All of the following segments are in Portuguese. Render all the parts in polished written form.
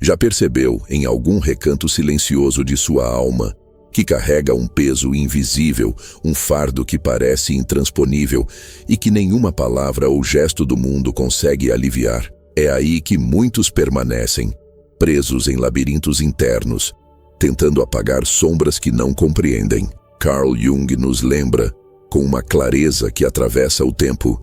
Já percebeu, em algum recanto silencioso de sua alma, que carrega um peso invisível, um fardo que parece intransponível e que nenhuma palavra ou gesto do mundo consegue aliviar? É aí que muitos permanecem, presos em labirintos internos, tentando apagar sombras que não compreendem. Carl Jung nos lembra, com uma clareza que atravessa o tempo,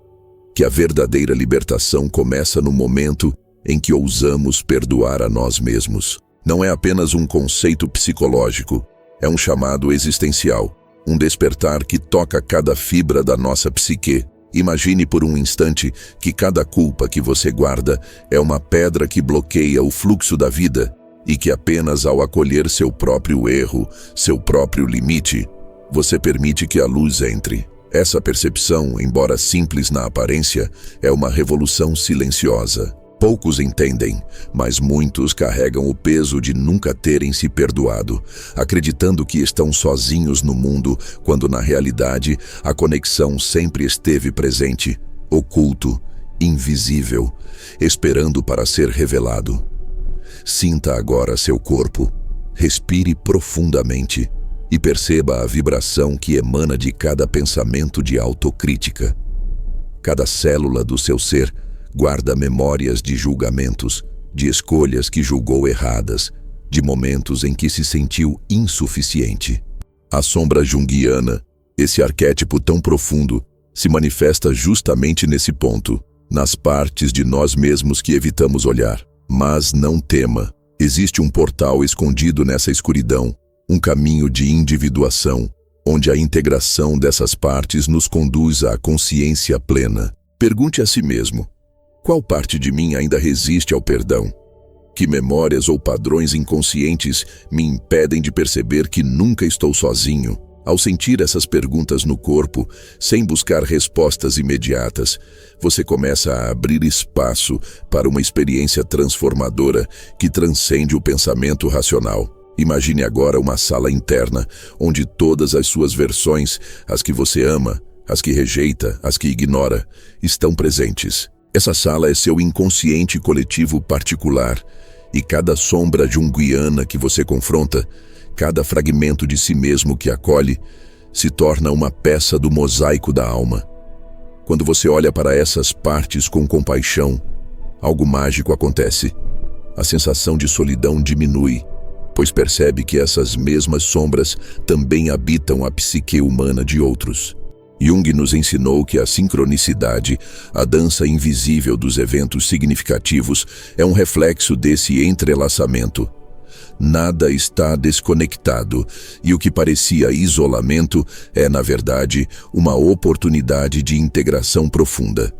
que a verdadeira libertação começa no momento em que ousamos perdoar a nós mesmos. Não é apenas um conceito psicológico, é um chamado existencial, um despertar que toca cada fibra da nossa psique. Imagine por um instante que cada culpa que você guarda é uma pedra que bloqueia o fluxo da vida e que apenas ao acolher seu próprio erro, seu próprio limite, você permite que a luz entre. Essa percepção, embora simples na aparência, é uma revolução silenciosa. Poucos entendem, mas muitos carregam o peso de nunca terem se perdoado, acreditando que estão sozinhos no mundo, quando na realidade a conexão sempre esteve presente, oculto, invisível, esperando para ser revelado. Sinta agora seu corpo, respire profundamente e perceba a vibração que emana de cada pensamento de autocrítica. Cada célula do seu ser guarda memórias de julgamentos, de escolhas que julgou erradas, de momentos em que se sentiu insuficiente. A sombra junguiana, esse arquétipo tão profundo, se manifesta justamente nesse ponto, nas partes de nós mesmos que evitamos olhar. Mas não tema, existe um portal escondido nessa escuridão, um caminho de individuação, onde a integração dessas partes nos conduz à consciência plena. Pergunte a si mesmo: qual parte de mim ainda resiste ao perdão? Que memórias ou padrões inconscientes me impedem de perceber que nunca estou sozinho? Ao sentir essas perguntas no corpo, sem buscar respostas imediatas, você começa a abrir espaço para uma experiência transformadora que transcende o pensamento racional. Imagine agora uma sala interna, onde todas as suas versões, as que você ama, as que rejeita, as que ignora, estão presentes. Essa sala é seu inconsciente coletivo particular, e cada sombra junguiana que você confronta, cada fragmento de si mesmo que acolhe, se torna uma peça do mosaico da alma. Quando você olha para essas partes com compaixão, algo mágico acontece. A sensação de solidão diminui, pois percebe que essas mesmas sombras também habitam a psique humana de outros. Jung nos ensinou que a sincronicidade, a dança invisível dos eventos significativos, é um reflexo desse entrelaçamento. Nada está desconectado, e o que parecia isolamento é, na verdade, uma oportunidade de integração profunda.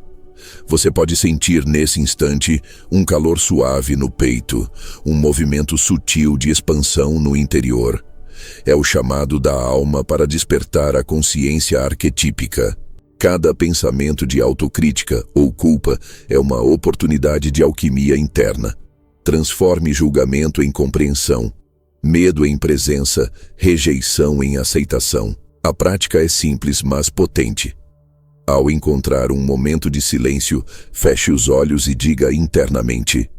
Você pode sentir nesse instante um calor suave no peito, um movimento sutil de expansão no interior. É o chamado da alma para despertar a consciência arquetípica. Cada pensamento de autocrítica ou culpa é uma oportunidade de alquimia interna. Transforme julgamento em compreensão, medo em presença, rejeição em aceitação. A prática é simples, mas potente. Ao encontrar um momento de silêncio, feche os olhos e diga internamente: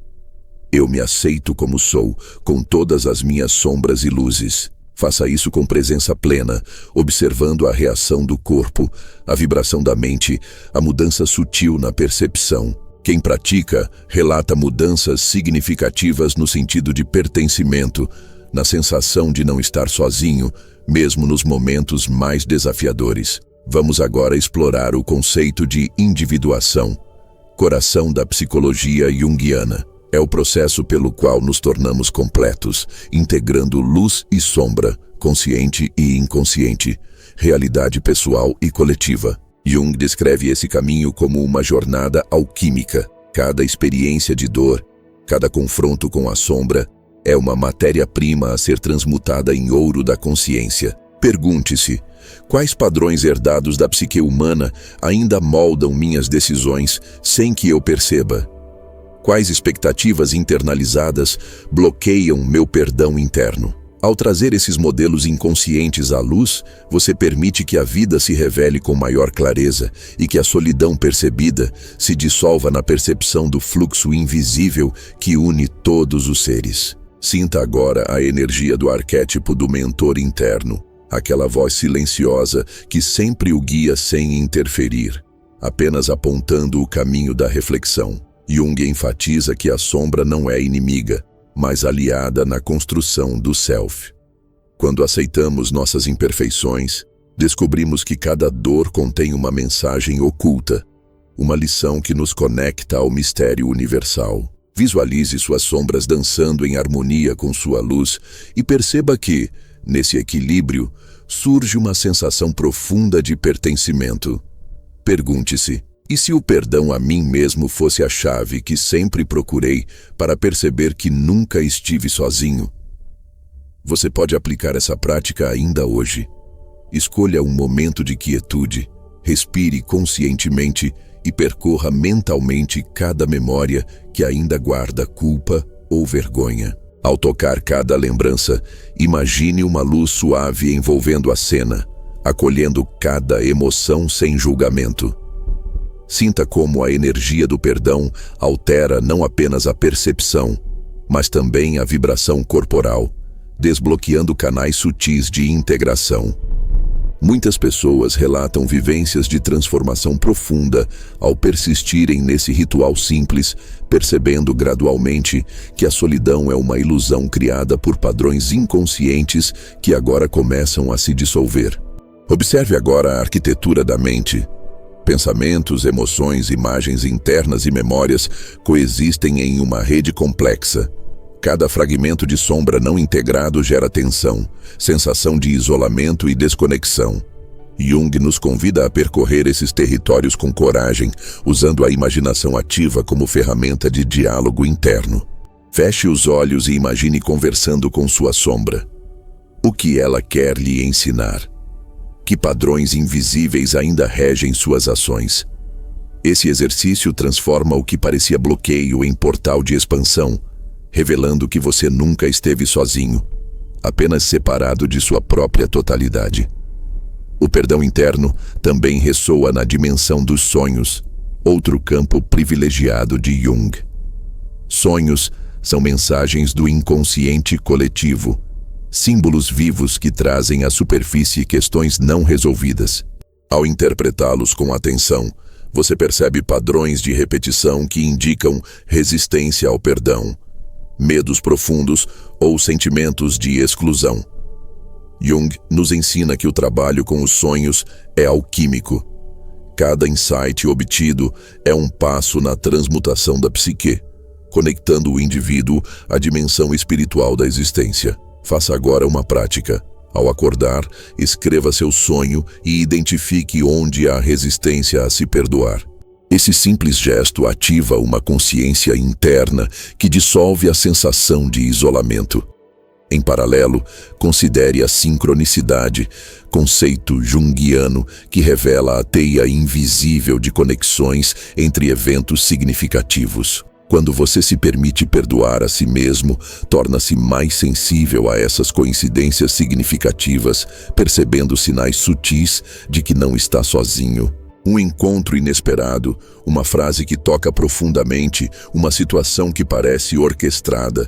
eu me aceito como sou, com todas as minhas sombras e luzes. Faça isso com presença plena, observando a reação do corpo, a vibração da mente, a mudança sutil na percepção. Quem pratica relata mudanças significativas no sentido de pertencimento, na sensação de não estar sozinho, mesmo nos momentos mais desafiadores. Vamos agora explorar o conceito de individuação, coração da psicologia junguiana. É o processo pelo qual nos tornamos completos, integrando luz e sombra, consciente e inconsciente, realidade pessoal e coletiva. Jung descreve esse caminho como uma jornada alquímica. Cada experiência de dor, cada confronto com a sombra, é uma matéria-prima a ser transmutada em ouro da consciência. Pergunte-se: quais padrões herdados da psique humana ainda moldam minhas decisões sem que eu perceba? Quais expectativas internalizadas bloqueiam meu perdão interno? Ao trazer esses modelos inconscientes à luz, você permite que a vida se revele com maior clareza e que a solidão percebida se dissolva na percepção do fluxo invisível que une todos os seres. Sinta agora a energia do arquétipo do mentor interno, aquela voz silenciosa que sempre o guia sem interferir, apenas apontando o caminho da reflexão. Jung enfatiza que a sombra não é inimiga, mas aliada na construção do self. Quando aceitamos nossas imperfeições, descobrimos que cada dor contém uma mensagem oculta, uma lição que nos conecta ao mistério universal. Visualize suas sombras dançando em harmonia com sua luz e perceba que, nesse equilíbrio, surge uma sensação profunda de pertencimento. Pergunte-se: e se o perdão a mim mesmo fosse a chave que sempre procurei para perceber que nunca estive sozinho? Você pode aplicar essa prática ainda hoje. Escolha um momento de quietude, respire conscientemente e percorra mentalmente cada memória que ainda guarda culpa ou vergonha. Ao tocar cada lembrança, imagine uma luz suave envolvendo a cena, acolhendo cada emoção sem julgamento. Sinta como a energia do perdão altera não apenas a percepção, mas também a vibração corporal, desbloqueando canais sutis de integração. Muitas pessoas relatam vivências de transformação profunda ao persistirem nesse ritual simples, percebendo gradualmente que a solidão é uma ilusão criada por padrões inconscientes que agora começam a se dissolver. Observe agora a arquitetura da mente. Pensamentos, emoções, imagens internas e memórias coexistem em uma rede complexa. Cada fragmento de sombra não integrado gera tensão, sensação de isolamento e desconexão. Jung nos convida a percorrer esses territórios com coragem, usando a imaginação ativa como ferramenta de diálogo interno. Feche os olhos e imagine conversando com sua sombra. O que ela quer lhe ensinar? Que padrões invisíveis ainda regem suas ações? Esse exercício transforma o que parecia bloqueio em portal de expansão, revelando que você nunca esteve sozinho, apenas separado de sua própria totalidade. O perdão interno também ressoa na dimensão dos sonhos, outro campo privilegiado de Jung. Sonhos são mensagens do inconsciente coletivo, símbolos vivos que trazem à superfície questões não resolvidas. Ao interpretá-los com atenção, você percebe padrões de repetição que indicam resistência ao perdão, medos profundos ou sentimentos de exclusão. Jung nos ensina que o trabalho com os sonhos é alquímico. Cada insight obtido é um passo na transmutação da psique, conectando o indivíduo à dimensão espiritual da existência. Faça agora uma prática. Ao acordar, escreva seu sonho e identifique onde há resistência a se perdoar. Esse simples gesto ativa uma consciência interna que dissolve a sensação de isolamento. Em paralelo, considere a sincronicidade, conceito junguiano que revela a teia invisível de conexões entre eventos significativos. Quando você se permite perdoar a si mesmo, torna-se mais sensível a essas coincidências significativas, percebendo sinais sutis de que não está sozinho. Um encontro inesperado, uma frase que toca profundamente, uma situação que parece orquestrada.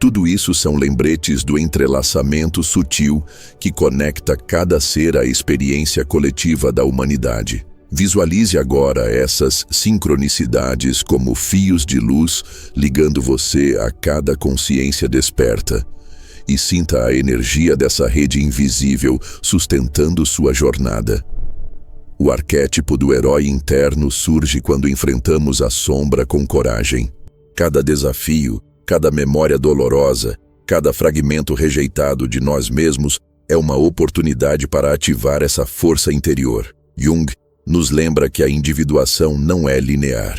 Tudo isso são lembretes do entrelaçamento sutil que conecta cada ser à experiência coletiva da humanidade. Visualize agora essas sincronicidades como fios de luz ligando você a cada consciência desperta. E sinta a energia dessa rede invisível sustentando sua jornada. O arquétipo do herói interno surge quando enfrentamos a sombra com coragem. Cada desafio, cada memória dolorosa, cada fragmento rejeitado de nós mesmos é uma oportunidade para ativar essa força interior. Jung nos lembra que a individuação não é linear.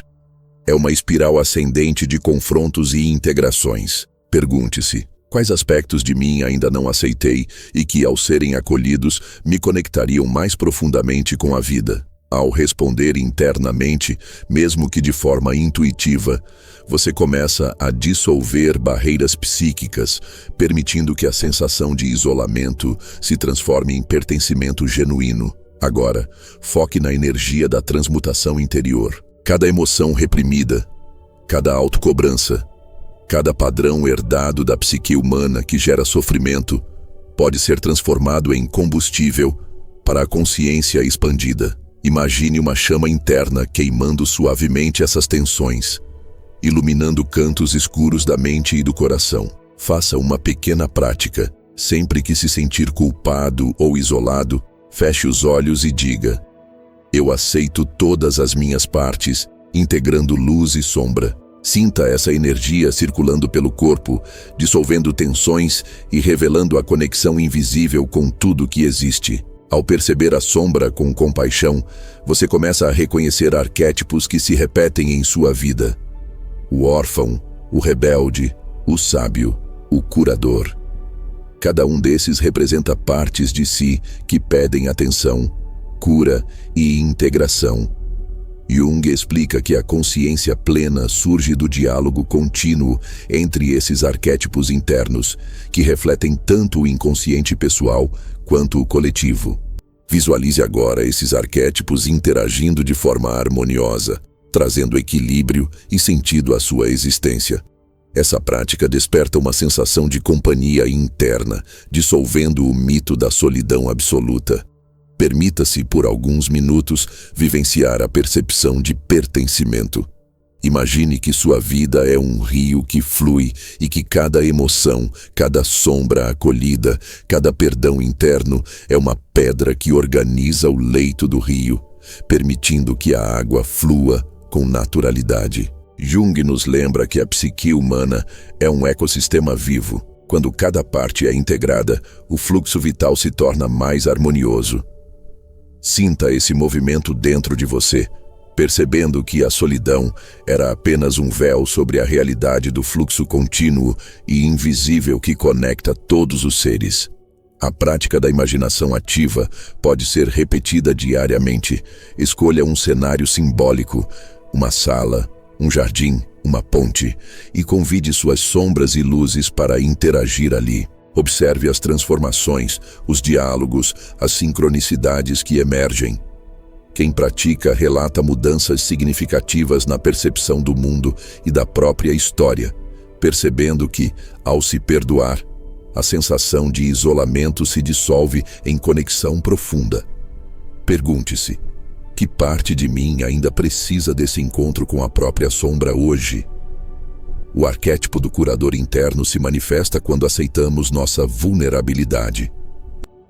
É uma espiral ascendente de confrontos e integrações. Pergunte-se: quais aspectos de mim ainda não aceitei e que, ao serem acolhidos, me conectariam mais profundamente com a vida? Ao responder internamente, mesmo que de forma intuitiva, você começa a dissolver barreiras psíquicas, permitindo que a sensação de isolamento se transforme em pertencimento genuíno. Agora, foque na energia da transmutação interior. Cada emoção reprimida, cada autocobrança, cada padrão herdado da psique humana que gera sofrimento, pode ser transformado em combustível para a consciência expandida. Imagine uma chama interna queimando suavemente essas tensões, iluminando cantos escuros da mente e do coração. Faça uma pequena prática. Sempre que se sentir culpado ou isolado, feche os olhos e diga: eu aceito todas as minhas partes, integrando luz e sombra. Sinta essa energia circulando pelo corpo, dissolvendo tensões e revelando a conexão invisível com tudo que existe. Ao perceber a sombra com compaixão, você começa a reconhecer arquétipos que se repetem em sua vida: o órfão, o rebelde, o sábio, o curador. Cada um desses representa partes de si que pedem atenção, cura e integração. Jung explica que a consciência plena surge do diálogo contínuo entre esses arquétipos internos, que refletem tanto o inconsciente pessoal quanto o coletivo. Visualize agora esses arquétipos interagindo de forma harmoniosa, trazendo equilíbrio e sentido à sua existência. Essa prática desperta uma sensação de companhia interna, dissolvendo o mito da solidão absoluta. Permita-se, por alguns minutos, vivenciar a percepção de pertencimento. Imagine que sua vida é um rio que flui e que cada emoção, cada sombra acolhida, cada perdão interno é uma pedra que organiza o leito do rio, permitindo que a água flua com naturalidade. Jung nos lembra que a psique humana é um ecossistema vivo. Quando cada parte é integrada, o fluxo vital se torna mais harmonioso. Sinta esse movimento dentro de você, percebendo que a solidão era apenas um véu sobre a realidade do fluxo contínuo e invisível que conecta todos os seres. A prática da imaginação ativa pode ser repetida diariamente. Escolha um cenário simbólico, uma sala, um jardim, uma ponte, e convide suas sombras e luzes para interagir ali. Observe as transformações, os diálogos, as sincronicidades que emergem. Quem pratica relata mudanças significativas na percepção do mundo e da própria história, percebendo que, ao se perdoar, a sensação de isolamento se dissolve em conexão profunda. Pergunte-se: que parte de mim ainda precisa desse encontro com a própria sombra hoje? O arquétipo do curador interno se manifesta quando aceitamos nossa vulnerabilidade.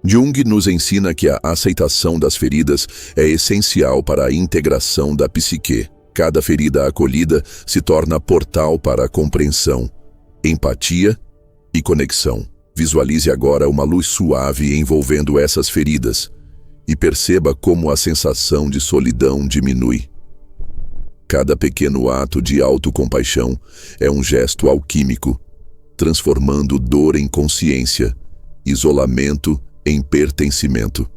Jung nos ensina que a aceitação das feridas é essencial para a integração da psique. Cada ferida acolhida se torna portal para a compreensão, empatia e conexão. Visualize agora uma luz suave envolvendo essas feridas e perceba como a sensação de solidão diminui. Cada pequeno ato de autocompaixão é um gesto alquímico, transformando dor em consciência, isolamento em pertencimento.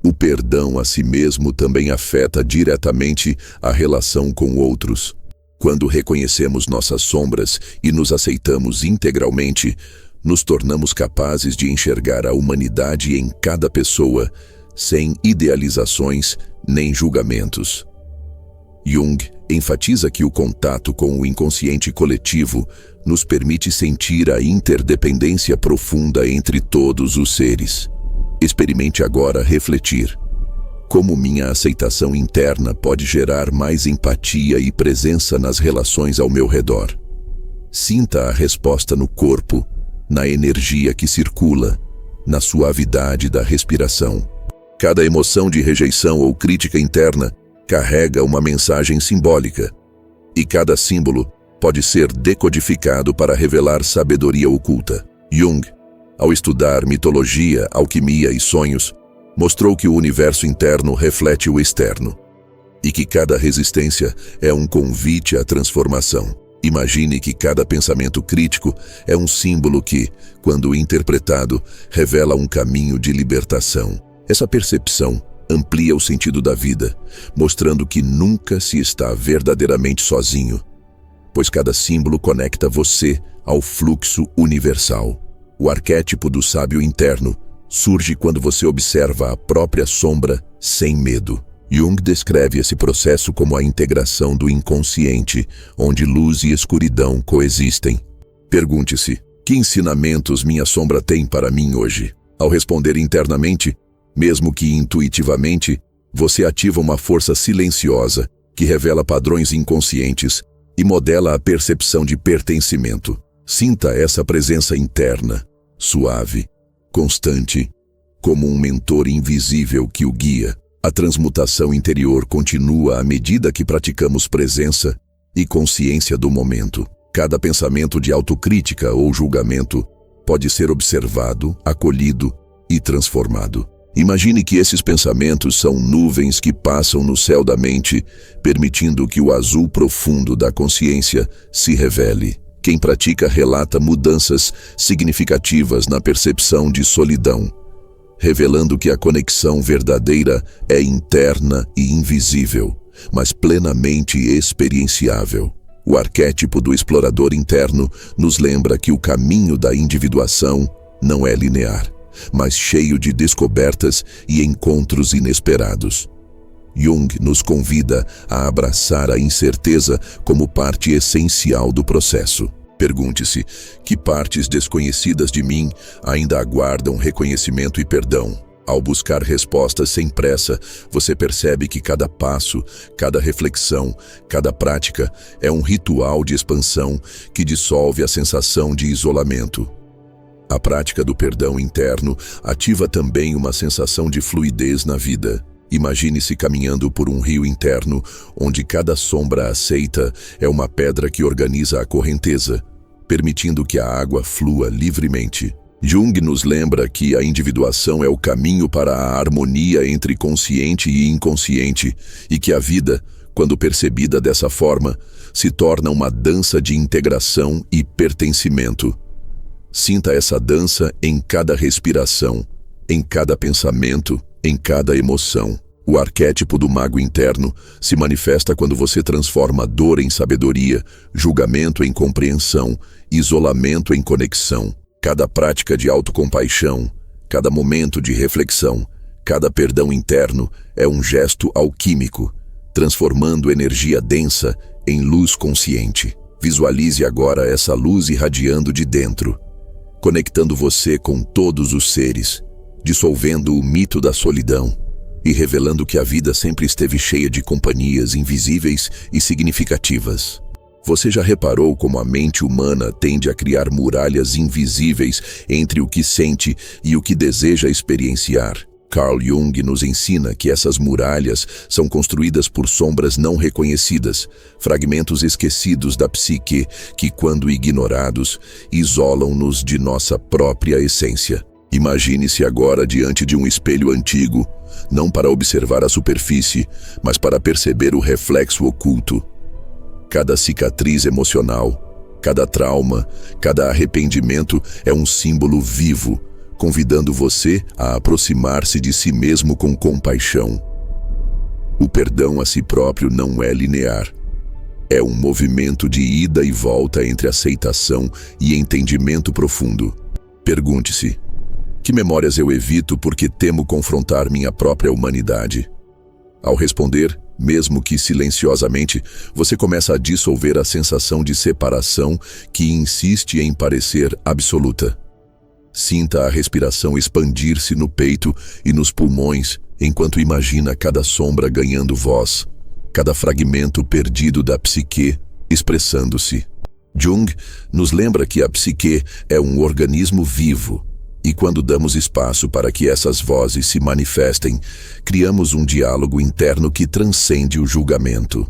O perdão a si mesmo também afeta diretamente a relação com outros. Quando reconhecemos nossas sombras e nos aceitamos integralmente, nos tornamos capazes de enxergar a humanidade em cada pessoa, sem idealizações nem julgamentos. Jung enfatiza que o contato com o inconsciente coletivo nos permite sentir a interdependência profunda entre todos os seres. Experimente agora refletir: como minha aceitação interna pode gerar mais empatia e presença nas relações ao meu redor? Sinta a resposta no corpo, na energia que circula, na suavidade da respiração. Cada emoção de rejeição ou crítica interna carrega uma mensagem simbólica, e cada símbolo pode ser decodificado para revelar sabedoria oculta. Jung, ao estudar mitologia, alquimia e sonhos, mostrou que o universo interno reflete o externo, e que cada resistência é um convite à transformação. Imagine que cada pensamento crítico é um símbolo que, quando interpretado, revela um caminho de libertação. Essa percepção amplia o sentido da vida, mostrando que nunca se está verdadeiramente sozinho, pois cada símbolo conecta você ao fluxo universal. O arquétipo do sábio interno surge quando você observa a própria sombra sem medo. Jung descreve esse processo como a integração do inconsciente, onde luz e escuridão coexistem. Pergunte-se: que ensinamentos minha sombra tem para mim hoje? Ao responder internamente, mesmo que intuitivamente, você ativa uma força silenciosa que revela padrões inconscientes e modela a percepção de pertencimento. Sinta essa presença interna, suave, constante, como um mentor invisível que o guia. A transmutação interior continua à medida que praticamos presença e consciência do momento. Cada pensamento de autocrítica ou julgamento pode ser observado, acolhido e transformado. Imagine que esses pensamentos são nuvens que passam no céu da mente, permitindo que o azul profundo da consciência se revele. Quem pratica relata mudanças significativas na percepção de solidão, revelando que a conexão verdadeira é interna e invisível, mas plenamente experienciável. O arquétipo do explorador interno nos lembra que o caminho da individuação não é linear, mas cheio de descobertas e encontros inesperados. Jung nos convida a abraçar a incerteza como parte essencial do processo. Pergunte-se: que partes desconhecidas de mim ainda aguardam reconhecimento e perdão? Ao buscar respostas sem pressa, você percebe que cada passo, cada reflexão, cada prática é um ritual de expansão que dissolve a sensação de isolamento. A prática do perdão interno ativa também uma sensação de fluidez na vida. Imagine-se caminhando por um rio interno, onde cada sombra aceita é uma pedra que organiza a correnteza, permitindo que a água flua livremente. Jung nos lembra que a individuação é o caminho para a harmonia entre consciente e inconsciente, e que a vida, quando percebida dessa forma, se torna uma dança de integração e pertencimento. Sinta essa dança em cada respiração, em cada pensamento, em cada emoção. O arquétipo do mago interno se manifesta quando você transforma dor em sabedoria, julgamento em compreensão, isolamento em conexão. Cada prática de autocompaixão, cada momento de reflexão, cada perdão interno é um gesto alquímico, transformando energia densa em luz consciente. Visualize agora essa luz irradiando de dentro, conectando você com todos os seres, dissolvendo o mito da solidão e revelando que a vida sempre esteve cheia de companhias invisíveis e significativas. Você já reparou como a mente humana tende a criar muralhas invisíveis entre o que sente e o que deseja experienciar? Carl Jung nos ensina que essas muralhas são construídas por sombras não reconhecidas, fragmentos esquecidos da psique que, quando ignorados, isolam-nos de nossa própria essência. Imagine-se agora diante de um espelho antigo, não para observar a superfície, mas para perceber o reflexo oculto. Cada cicatriz emocional, cada trauma, cada arrependimento é um símbolo vivo, convidando você a aproximar-se de si mesmo com compaixão. O perdão a si próprio não é linear. É um movimento de ida e volta entre aceitação e entendimento profundo. Pergunte-se: que memórias eu evito porque temo confrontar minha própria humanidade? Ao responder, mesmo que silenciosamente, você começa a dissolver a sensação de separação que insiste em parecer absoluta. Sinta a respiração expandir-se no peito e nos pulmões, enquanto imagina cada sombra ganhando voz, cada fragmento perdido da psique expressando-se. Jung nos lembra que a psique é um organismo vivo, e quando damos espaço para que essas vozes se manifestem, criamos um diálogo interno que transcende o julgamento.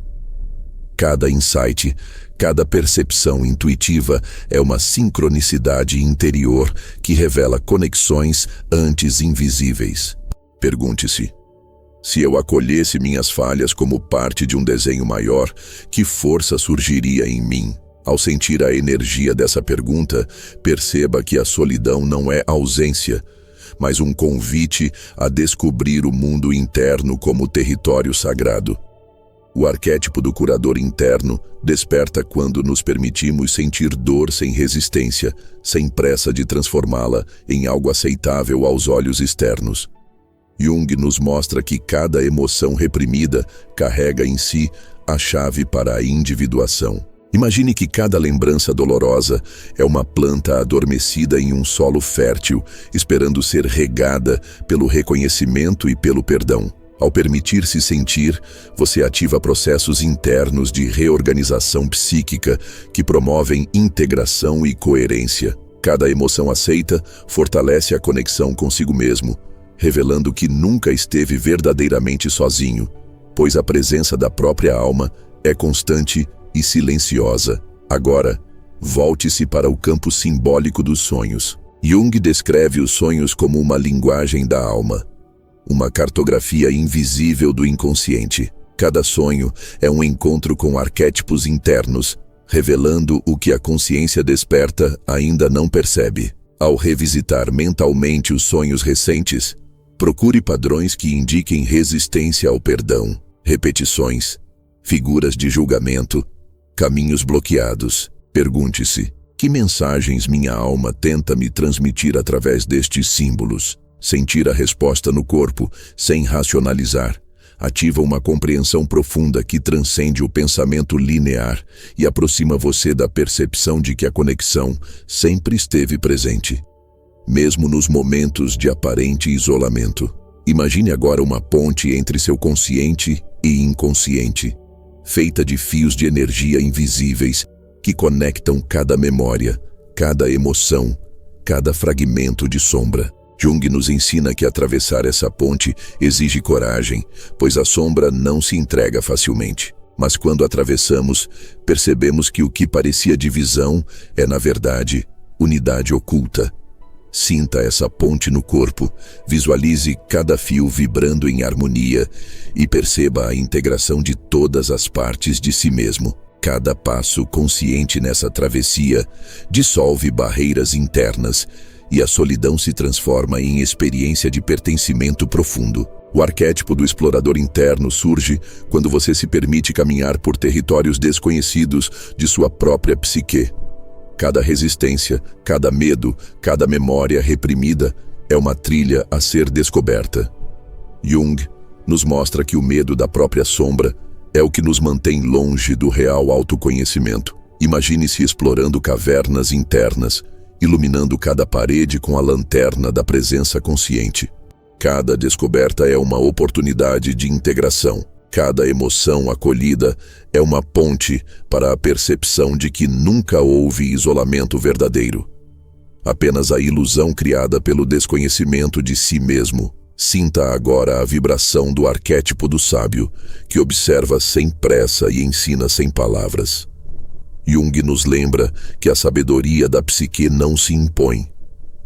Cada insight, cada percepção intuitiva é uma sincronicidade interior que revela conexões antes invisíveis. Pergunte-se: se eu acolhesse minhas falhas como parte de um desenho maior, que força surgiria em mim? Ao sentir a energia dessa pergunta, perceba que a solidão não é ausência, mas um convite a descobrir o mundo interno como território sagrado. O arquétipo do curador interno desperta quando nos permitimos sentir dor sem resistência, sem pressa de transformá-la em algo aceitável aos olhos externos. Jung nos mostra que cada emoção reprimida carrega em si a chave para a individuação. Imagine que cada lembrança dolorosa é uma planta adormecida em um solo fértil, esperando ser regada pelo reconhecimento e pelo perdão. Ao permitir-se sentir, você ativa processos internos de reorganização psíquica que promovem integração e coerência. Cada emoção aceita fortalece a conexão consigo mesmo, revelando que nunca esteve verdadeiramente sozinho, pois a presença da própria alma é constante e silenciosa. Agora, volte-se para o campo simbólico dos sonhos. Jung descreve os sonhos como uma linguagem da alma, uma cartografia invisível do inconsciente. Cada sonho é um encontro com arquétipos internos, revelando o que a consciência desperta ainda não percebe. Ao revisitar mentalmente os sonhos recentes, procure padrões que indiquem resistência ao perdão, repetições, figuras de julgamento, caminhos bloqueados. Pergunte-se: que mensagens minha alma tenta me transmitir através destes símbolos? Sentir a resposta no corpo, sem racionalizar, ativa uma compreensão profunda que transcende o pensamento linear e aproxima você da percepção de que a conexão sempre esteve presente, mesmo nos momentos de aparente isolamento. Imagine agora uma ponte entre seu consciente e inconsciente, feita de fios de energia invisíveis que conectam cada memória, cada emoção, cada fragmento de sombra. Jung nos ensina que atravessar essa ponte exige coragem, pois a sombra não se entrega facilmente. Mas quando atravessamos, percebemos que o que parecia divisão é, na verdade, unidade oculta. Sinta essa ponte no corpo, visualize cada fio vibrando em harmonia e perceba a integração de todas as partes de si mesmo. Cada passo consciente nessa travessia dissolve barreiras internas e a solidão se transforma em experiência de pertencimento profundo. O arquétipo do explorador interno surge quando você se permite caminhar por territórios desconhecidos de sua própria psique. Cada resistência, cada medo, cada memória reprimida é uma trilha a ser descoberta. Jung nos mostra que o medo da própria sombra é o que nos mantém longe do real autoconhecimento. Imagine-se explorando cavernas internas, iluminando cada parede com a lanterna da presença consciente. Cada descoberta é uma oportunidade de integração. Cada emoção acolhida é uma ponte para a percepção de que nunca houve isolamento verdadeiro. Apenas a ilusão criada pelo desconhecimento de si mesmo. Sinta agora a vibração do arquétipo do sábio, que observa sem pressa e ensina sem palavras. Jung nos lembra que a sabedoria da psique não se impõe.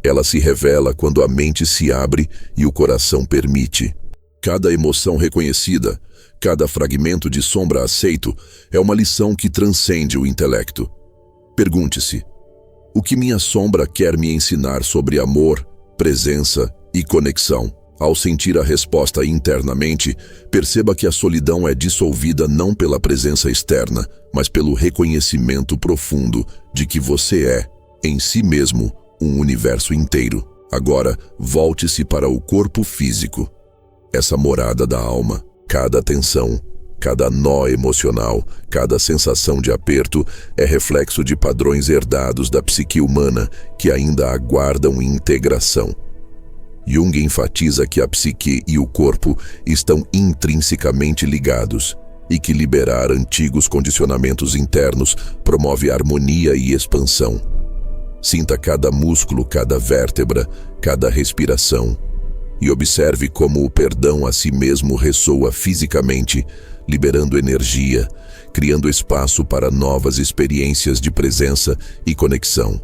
Ela se revela quando a mente se abre e o coração permite. Cada emoção reconhecida, cada fragmento de sombra aceito, é uma lição que transcende o intelecto. Pergunte-se: o que minha sombra quer me ensinar sobre amor, presença e conexão? Ao sentir a resposta internamente, perceba que a solidão é dissolvida não pela presença externa, mas pelo reconhecimento profundo de que você é, em si mesmo, um universo inteiro. Agora, volte-se para o corpo físico. Essa morada da alma, cada tensão, cada nó emocional, cada sensação de aperto é reflexo de padrões herdados da psique humana que ainda aguardam integração. Jung enfatiza que a psique e o corpo estão intrinsecamente ligados e que liberar antigos condicionamentos internos promove harmonia e expansão. Sinta cada músculo, cada vértebra, cada respiração e observe como o perdão a si mesmo ressoa fisicamente, liberando energia, criando espaço para novas experiências de presença e conexão.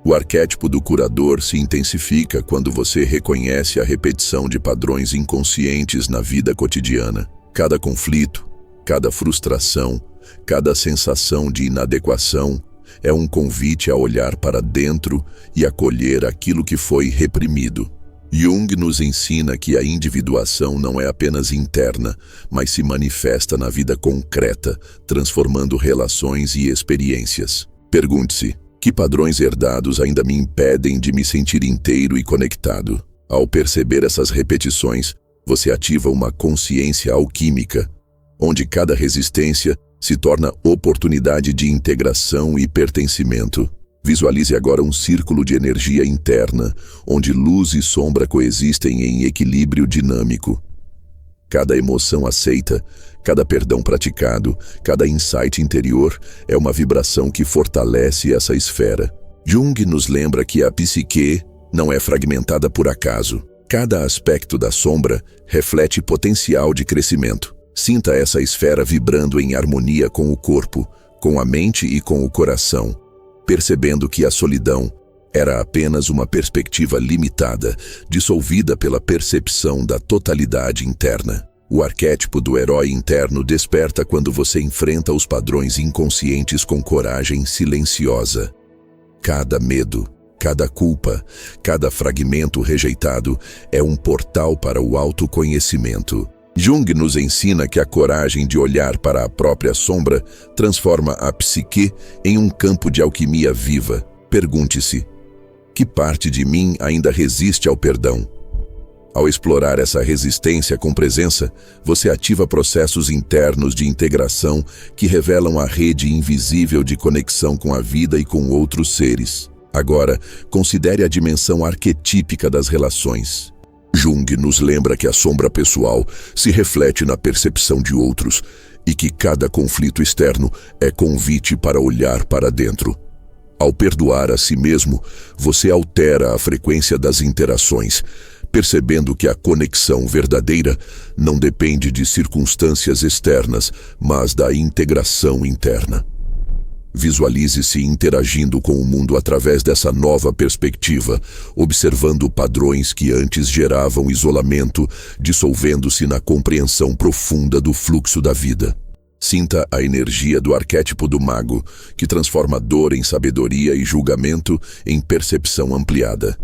O arquétipo do curador se intensifica quando você reconhece a repetição de padrões inconscientes na vida cotidiana. Cada conflito, cada frustração, cada sensação de inadequação é um convite a olhar para dentro e acolher aquilo que foi reprimido. Jung nos ensina que a individuação não é apenas interna, mas se manifesta na vida concreta, transformando relações e experiências. Pergunte-se: que padrões herdados ainda me impedem de me sentir inteiro e conectado? Ao perceber essas repetições, você ativa uma consciência alquímica, onde cada resistência se torna oportunidade de integração e pertencimento. Visualize agora um círculo de energia interna, onde luz e sombra coexistem em equilíbrio dinâmico. Cada emoção aceita, cada perdão praticado, cada insight interior é uma vibração que fortalece essa esfera. Jung nos lembra que a psique não é fragmentada por acaso. Cada aspecto da sombra reflete potencial de crescimento. Sinta essa esfera vibrando em harmonia com o corpo, com a mente e com o coração, percebendo que a solidão era apenas uma perspectiva limitada, dissolvida pela percepção da totalidade interna. O arquétipo do herói interno desperta quando você enfrenta os padrões inconscientes com coragem silenciosa. Cada medo, cada culpa, cada fragmento rejeitado é um portal para o autoconhecimento. Jung nos ensina que a coragem de olhar para a própria sombra transforma a psique em um campo de alquimia viva. Pergunte-se: que parte de mim ainda resiste ao perdão? Ao explorar essa resistência com presença, você ativa processos internos de integração que revelam a rede invisível de conexão com a vida e com outros seres. Agora, considere a dimensão arquetípica das relações. Jung nos lembra que a sombra pessoal se reflete na percepção de outros e que cada conflito externo é convite para olhar para dentro. Ao perdoar a si mesmo, você altera a frequência das interações, percebendo que a conexão verdadeira não depende de circunstâncias externas, mas da integração interna. Visualize-se interagindo com o mundo através dessa nova perspectiva, observando padrões que antes geravam isolamento, dissolvendo-se na compreensão profunda do fluxo da vida. Sinta a energia do arquétipo do mago, que transforma dor em sabedoria e julgamento em percepção ampliada.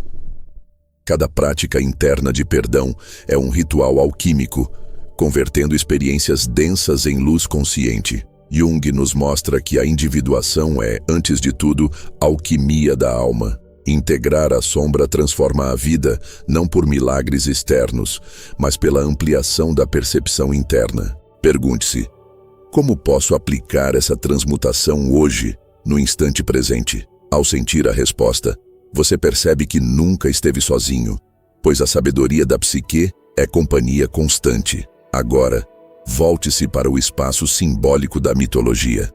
Cada prática interna de perdão é um ritual alquímico, convertendo experiências densas em luz consciente. Jung nos mostra que a individuação é, antes de tudo, alquimia da alma. Integrar a sombra transforma a vida, não por milagres externos, mas pela ampliação da percepção interna. Pergunte-se: como posso aplicar essa transmutação hoje, no instante presente? Ao sentir a resposta, você percebe que nunca esteve sozinho, pois a sabedoria da psique é companhia constante. Agora, volte-se para o espaço simbólico da mitologia.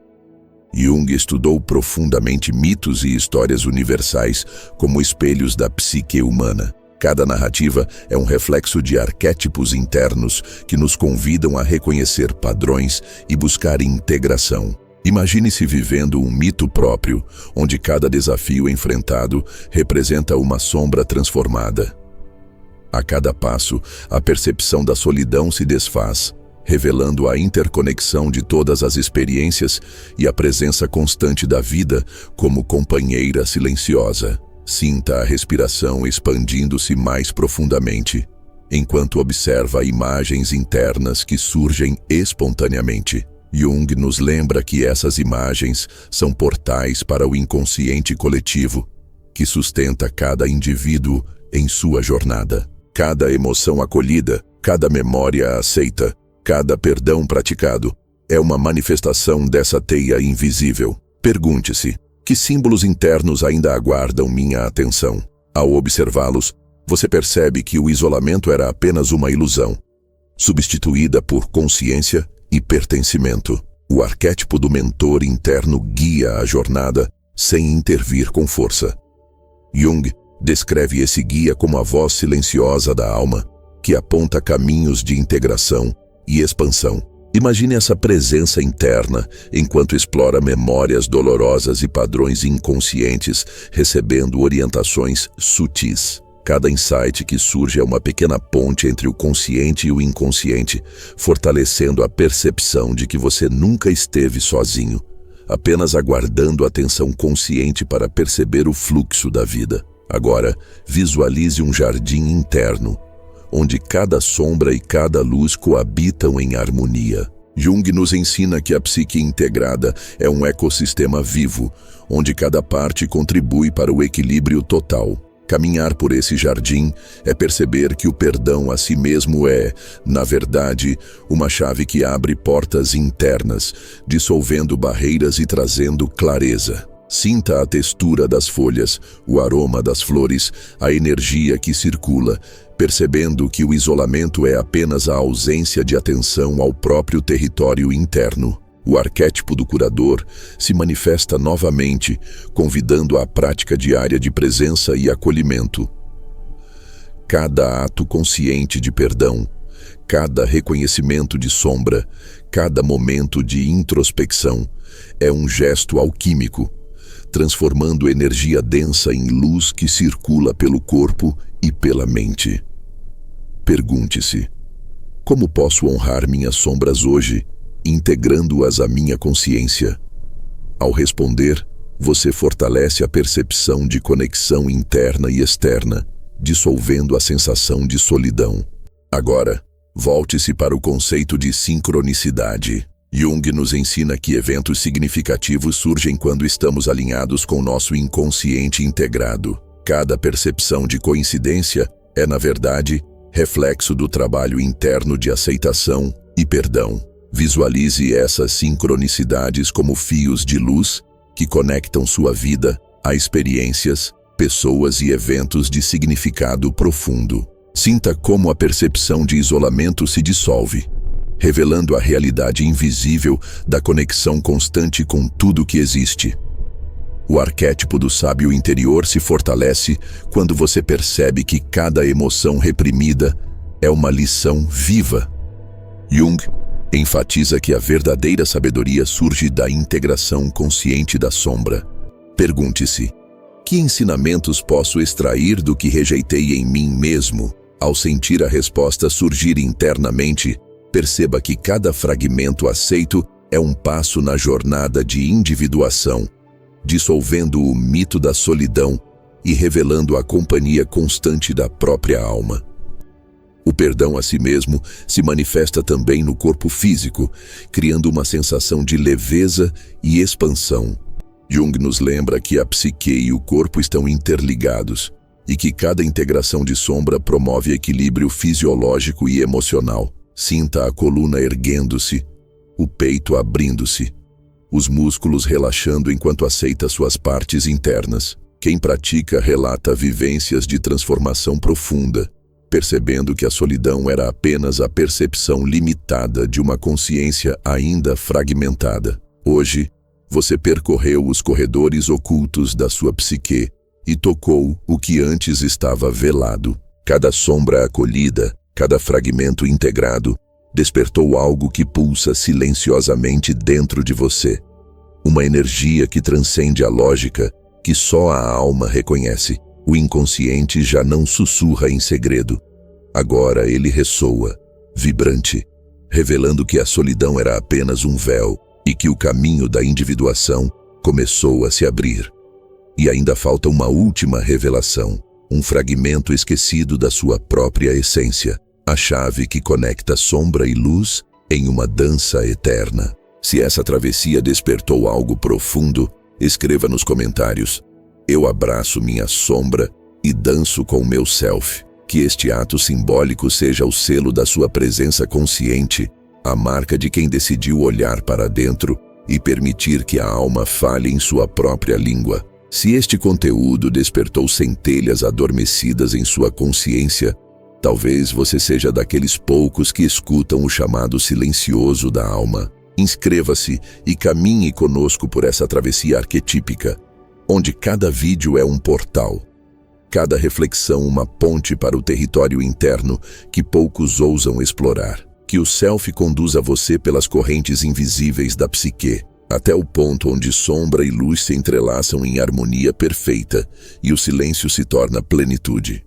Jung estudou profundamente mitos e histórias universais como espelhos da psique humana. Cada narrativa é um reflexo de arquétipos internos que nos convidam a reconhecer padrões e buscar integração. Imagine-se vivendo um mito próprio, onde cada desafio enfrentado representa uma sombra transformada. A cada passo, a percepção da solidão se desfaz, revelando a interconexão de todas as experiências e a presença constante da vida como companheira silenciosa. Sinta a respiração expandindo-se mais profundamente, enquanto observa imagens internas que surgem espontaneamente. Jung nos lembra que essas imagens são portais para o inconsciente coletivo, que sustenta cada indivíduo em sua jornada. Cada emoção acolhida, cada memória aceita, cada perdão praticado é uma manifestação dessa teia invisível. Pergunte-se: que símbolos internos ainda aguardam minha atenção? Ao observá-los, você percebe que o isolamento era apenas uma ilusão, substituída por consciência e pertencimento. O arquétipo do mentor interno guia a jornada sem intervir com força. Jung descreve esse guia como a voz silenciosa da alma, que aponta caminhos de integração e expansão. Imagine essa presença interna enquanto explora memórias dolorosas e padrões inconscientes, recebendo orientações sutis. Cada insight que surge é uma pequena ponte entre o consciente e o inconsciente, fortalecendo a percepção de que você nunca esteve sozinho, apenas aguardando a atenção consciente para perceber o fluxo da vida. Agora, visualize um jardim interno, onde cada sombra e cada luz coabitam em harmonia. Jung nos ensina que a psique integrada é um ecossistema vivo, onde cada parte contribui para o equilíbrio total. Caminhar por esse jardim é perceber que o perdão a si mesmo é, na verdade, uma chave que abre portas internas, dissolvendo barreiras e trazendo clareza. Sinta a textura das folhas, o aroma das flores, a energia que circula, percebendo que o isolamento é apenas a ausência de atenção ao próprio território interno. O arquétipo do curador se manifesta novamente, convidando à prática diária de presença e acolhimento. Cada ato consciente de perdão, cada reconhecimento de sombra, cada momento de introspecção é um gesto alquímico, transformando energia densa em luz que circula pelo corpo e pela mente. Pergunte-se: como posso honrar minhas sombras hoje, integrando-as à minha consciência? Ao responder, você fortalece a percepção de conexão interna e externa, dissolvendo a sensação de solidão. Agora, volte-se para o conceito de sincronicidade. Jung nos ensina que eventos significativos surgem quando estamos alinhados com nosso inconsciente integrado. Cada percepção de coincidência é, na verdade, reflexo do trabalho interno de aceitação e perdão. Visualize essas sincronicidades como fios de luz que conectam sua vida a experiências, pessoas e eventos de significado profundo. Sinta como a percepção de isolamento se dissolve, revelando a realidade invisível da conexão constante com tudo que existe. O arquétipo do sábio interior se fortalece quando você percebe que cada emoção reprimida é uma lição viva. Jung enfatiza que a verdadeira sabedoria surge da integração consciente da sombra. Pergunte-se: que ensinamentos posso extrair do que rejeitei em mim mesmo? Ao sentir a resposta surgir internamente, perceba que cada fragmento aceito é um passo na jornada de individuação, dissolvendo o mito da solidão e revelando a companhia constante da própria alma. O perdão a si mesmo se manifesta também no corpo físico, criando uma sensação de leveza e expansão. Jung nos lembra que a psique e o corpo estão interligados e que cada integração de sombra promove equilíbrio fisiológico e emocional. Sinta a coluna erguendo-se, o peito abrindo-se, os músculos relaxando enquanto aceita suas partes internas. Quem pratica relata vivências de transformação profunda, percebendo que a solidão era apenas a percepção limitada de uma consciência ainda fragmentada. Hoje, você percorreu os corredores ocultos da sua psique e tocou o que antes estava velado. Cada sombra acolhida, cada fragmento integrado, despertou algo que pulsa silenciosamente dentro de você. Uma energia que transcende a lógica, que só a alma reconhece. O inconsciente já não sussurra em segredo. Agora ele ressoa, vibrante, revelando que a solidão era apenas um véu e que o caminho da individuação começou a se abrir. E ainda falta uma última revelação, um fragmento esquecido da sua própria essência, a chave que conecta sombra e luz em uma dança eterna. Se essa travessia despertou algo profundo, escreva nos comentários: eu abraço minha sombra e danço com meu self. Que este ato simbólico seja o selo da sua presença consciente, a marca de quem decidiu olhar para dentro e permitir que a alma fale em sua própria língua. Se este conteúdo despertou centelhas adormecidas em sua consciência, talvez você seja daqueles poucos que escutam o chamado silencioso da alma. Inscreva-se e caminhe conosco por essa travessia arquetípica, onde cada vídeo é um portal, cada reflexão uma ponte para o território interno que poucos ousam explorar. Que o self conduza você pelas correntes invisíveis da psique, até o ponto onde sombra e luz se entrelaçam em harmonia perfeita e o silêncio se torna plenitude.